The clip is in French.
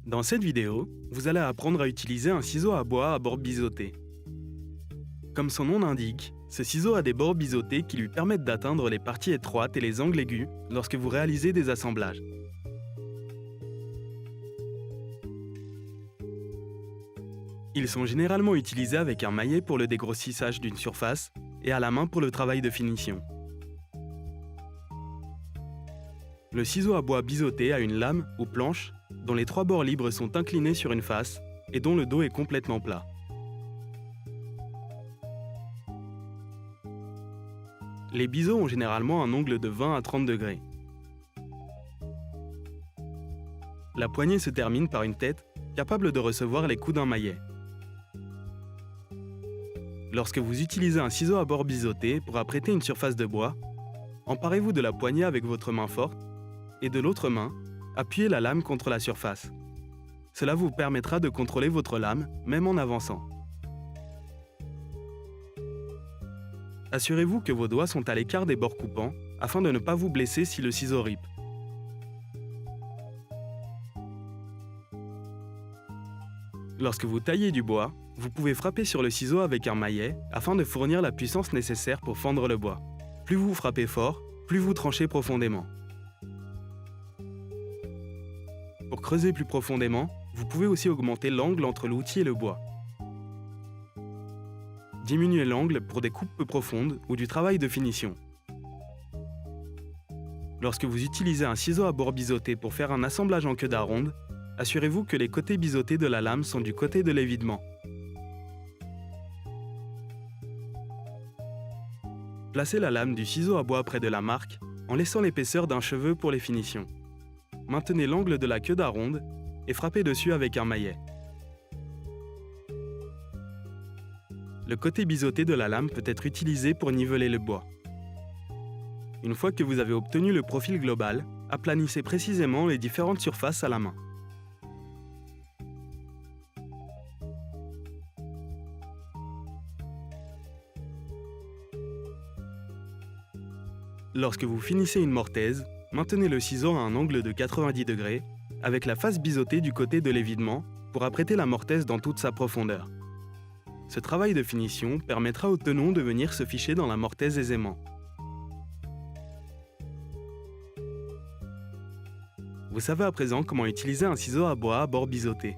Dans cette vidéo, vous allez apprendre à utiliser un ciseau à bois à bord biseauté. Comme son nom l'indique, ce ciseau a des bords biseautés qui lui permettent d'atteindre les parties étroites et les angles aigus lorsque vous réalisez des assemblages. Ils sont généralement utilisés avec un maillet pour le dégrossissage d'une surface et à la main pour le travail de finition. Le ciseau à bois biseauté a une lame ou planche dont les trois bords libres sont inclinés sur une face et dont le dos est complètement plat. Les biseaux ont généralement un angle de 20 à 30 degrés. La poignée se termine par une tête capable de recevoir les coups d'un maillet. Lorsque vous utilisez un ciseau à bord biseauté pour apprêter une surface de bois, emparez-vous de la poignée avec votre main forte et de l'autre main, appuyez la lame contre la surface. Cela vous permettra de contrôler votre lame, même en avançant. Assurez-vous que vos doigts sont à l'écart des bords coupants afin de ne pas vous blesser si le ciseau rippe. Lorsque vous taillez du bois, vous pouvez frapper sur le ciseau avec un maillet afin de fournir la puissance nécessaire pour fendre le bois. Plus vous frappez fort, plus vous tranchez profondément. Pour creuser plus profondément, vous pouvez aussi augmenter l'angle entre l'outil et le bois. Diminuez l'angle pour des coupes peu profondes ou du travail de finition. Lorsque vous utilisez un ciseau à bord biseauté pour faire un assemblage en queue d'aronde, assurez-vous que les côtés biseautés de la lame sont du côté de l'évidement. Placez la lame du ciseau à bois près de la marque en laissant l'épaisseur d'un cheveu pour les finitions. Maintenez l'angle de la queue d'aronde et frappez dessus avec un maillet. Le côté biseauté de la lame peut être utilisé pour niveler le bois. Une fois que vous avez obtenu le profil global, aplanissez précisément les différentes surfaces à la main. Lorsque vous finissez une mortaise, maintenez le ciseau à un angle de 90 degrés, avec la face biseautée du côté de l'évidement pour apprêter la mortaise dans toute sa profondeur. Ce travail de finition permettra au tenon de venir se ficher dans la mortaise aisément. Vous savez à présent comment utiliser un ciseau à bois à bord biseauté.